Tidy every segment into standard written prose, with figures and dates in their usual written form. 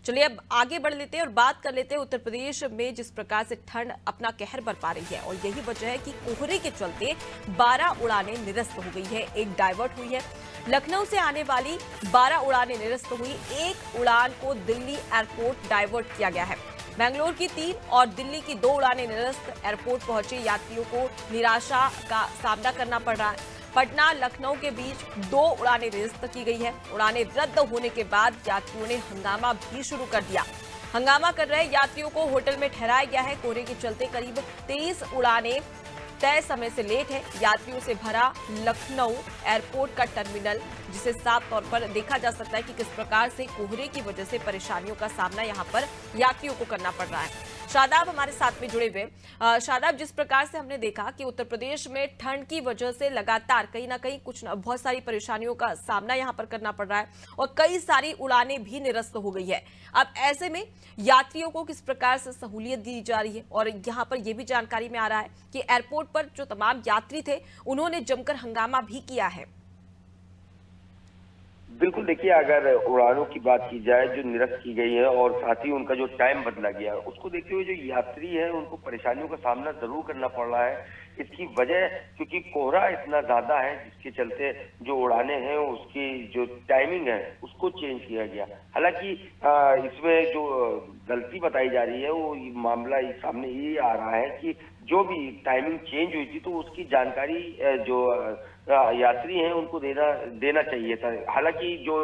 चलिए अब आगे बढ़ लेते हैं और बात कर लेते हैं उत्तर प्रदेश में जिस प्रकार से ठंड अपना कहर बरपा रही है, और यही वजह है कि कोहरे के चलते 12 उड़ानें निरस्त हो गई है, एक डाइवर्ट हुई है। लखनऊ से आने वाली 12 उड़ानें निरस्त हुई, एक उड़ान को दिल्ली एयरपोर्ट डाइवर्ट किया गया है। बेंगलोर की 3 और दिल्ली की 2 उड़ानें निरस्त। एयरपोर्ट पहुंचे यात्रियों को निराशा का सामना करना पड़ रहा है। पटना लखनऊ के बीच 2 उड़ानें निरस्त की गई है। उड़ानें रद्द होने के बाद यात्रियों ने हंगामा भी शुरू कर दिया। हंगामा कर रहे यात्रियों को होटल में ठहराया गया है। कोहरे के चलते करीब 23 उड़ानें तय समय से लेट है। यात्रियों से भरा लखनऊ एयरपोर्ट का टर्मिनल, जिसे साफ तौर पर देखा जा सकता है कि किस प्रकार से कोहरे की वजह से परेशानियों का सामना यहां पर यात्रियों को करना पड़ रहा है। शादाब हमारे साथ में जुड़े हुए। शादाब, जिस प्रकार से हमने देखा कि उत्तर प्रदेश में ठंड की वजह से लगातार कहीं ना कहीं बहुत सारी परेशानियों का सामना यहां पर करना पड़ रहा है और कई सारी उड़ानें भी निरस्त हो गई है। अब ऐसे में यात्रियों को किस प्रकार से सहूलियत दी जा रही है, और यहां पर यह भी जानकारी में आ रहा है कि एयरपोर्ट पर जो तमाम यात्री थे उन्होंने जमकर हंगामा भी किया है। बिल्कुल, देखिए, अगर उड़ानों की बात की जाए जो निरस्त की गई है और साथ ही उनका जो टाइम बदला गया है, उसको देखते हुए जो यात्री है उनको परेशानियों का सामना जरूर करना पड़ रहा है। इसकी वजह क्योंकि कोहरा इतना ज्यादा है, जिसके चलते जो उड़ानें हैं उसकी जो टाइमिंग है उसको चेंज किया गया। हालांकि इसमें जो गलती बताई जा रही है वो मामला सामने ये आ रहा है कि जो भी टाइमिंग चेंज हुई थी तो उसकी जानकारी जो यात्री हैं उनको देना चाहिए था। हालांकि जो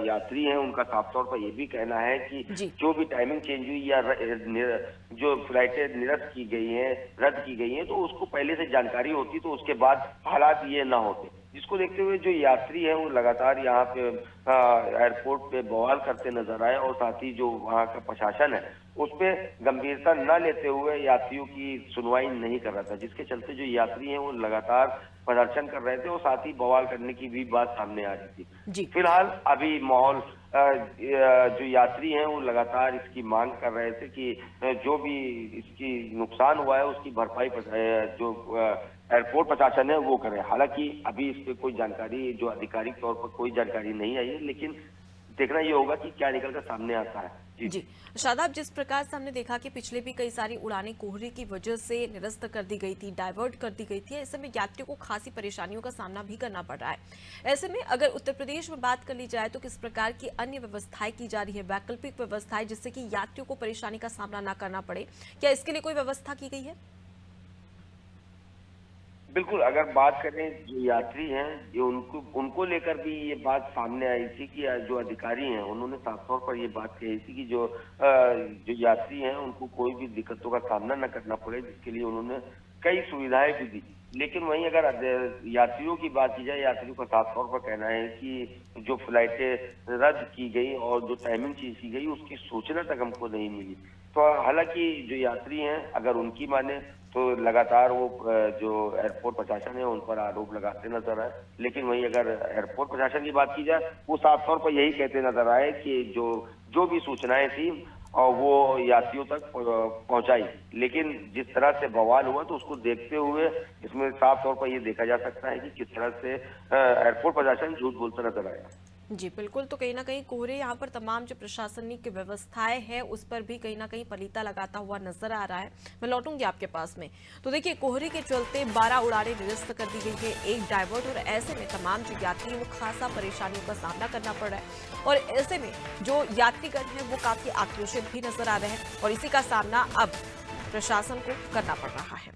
यात्री हैं उनका साफ तौर पर ये भी कहना है कि जो भी टाइमिंग चेंज हुई या जो फ्लाइटें निरस्त की गई हैं, रद्द की गई हैं, तो उसको पहले से जानकारी होती तो उसके बाद हालात ये ना होते। जिसको देखते हुए जो यात्री हैं वो लगातार यहाँ पे एयरपोर्ट पे बवाल करते नजर आए और साथ ही जो वहाँ का प्रशासन है उस पर गंभीरता न लेते हुए यात्रियों की सुनवाई नहीं कर रहा था, जिसके चलते जो यात्री हैं वो लगातार प्रदर्शन कर रहे थे और साथ ही बवाल करने की भी बात सामने आ रही थी। फिलहाल अभी माहौल जो यात्री हैं वो लगातार इसकी मांग कर रहे थे कि जो भी इसकी नुकसान हुआ है उसकी भरपाई जो एयरपोर्ट प्रशासन है वो करे। हालांकि अभी इस पे कोई जानकारी जो आधिकारिक तौर पर कोई जानकारी नहीं आई है, लेकिन देखना ये होगा कि क्या निकलकर सामने आता है। जी शादाब, जिस प्रकार से हमने देखा कि पिछले भी कई सारी उड़ानें कोहरे की वजह से निरस्त कर दी गई थी, डाइवर्ट कर दी गई थी। ऐसे में यात्रियों को खासी परेशानियों का सामना भी करना पड़ रहा है। ऐसे में अगर उत्तर प्रदेश में बात कर ली जाए तो किस प्रकार की अन्य व्यवस्थाएं की जा रही है, वैकल्पिक व्यवस्थाएं, जिससे कि यात्रियों को परेशानी का सामना न करना पड़े, क्या इसके लिए कोई व्यवस्था की गई है? बिल्कुल, अगर बात करें जो यात्री हैं जो उनको लेकर भी ये बात सामने आई थी कि जो अधिकारी हैं उन्होंने साफ तौर पर ये बात कही थी कि जो यात्री हैं उनको कोई भी दिक्कतों का सामना न करना पड़े, जिसके लिए उन्होंने कई सुविधाएं भी दी। लेकिन वहीं अगर यात्रियों की बात की जाए, यात्रियों का साफ तौर पर कहना है कि जो फ्लाइटें रद्द की गई और जो टाइमिंग चेंज की गई उसकी सूचना तक हमको नहीं मिली। तो हालांकि जो यात्री हैं अगर उनकी माने तो लगातार वो जो एयरपोर्ट प्रशासन है उन पर आरोप लगाते नजर आए, लेकिन वहीं अगर एयरपोर्ट प्रशासन की बात की जाए वो साफ तौर पर यही कहते नजर आए कि जो भी सूचनाएं थी और वो यात्रियों तक पहुंचाई। लेकिन जिस तरह से बवाल हुआ तो उसको देखते हुए इसमें साफ तौर पर ये देखा जा सकता है कि किस तरह से एयरपोर्ट प्रशासन झूठ बोलता नजर आया। जी बिल्कुल, तो कहीं ना कहीं कोहरे यहाँ पर तमाम जो प्रशासनिक व्यवस्थाएं हैं उस पर भी कहीं ना कहीं पलीता लगाता हुआ नजर आ रहा है। मैं लौटूंगी आपके पास में। तो देखिए, कोहरे के चलते 12 उड़ानें निरस्त कर दी गई है, एक डाइवर्ट, और ऐसे में तमाम जो यात्री हैं वो खासा परेशानियों का सामना करना पड़ रहा है, और ऐसे में जो यात्रीगण हैं वो काफी आक्रोशित भी नजर आ रहे हैं, और इसी का सामना अब प्रशासन को करना पड़ रहा है।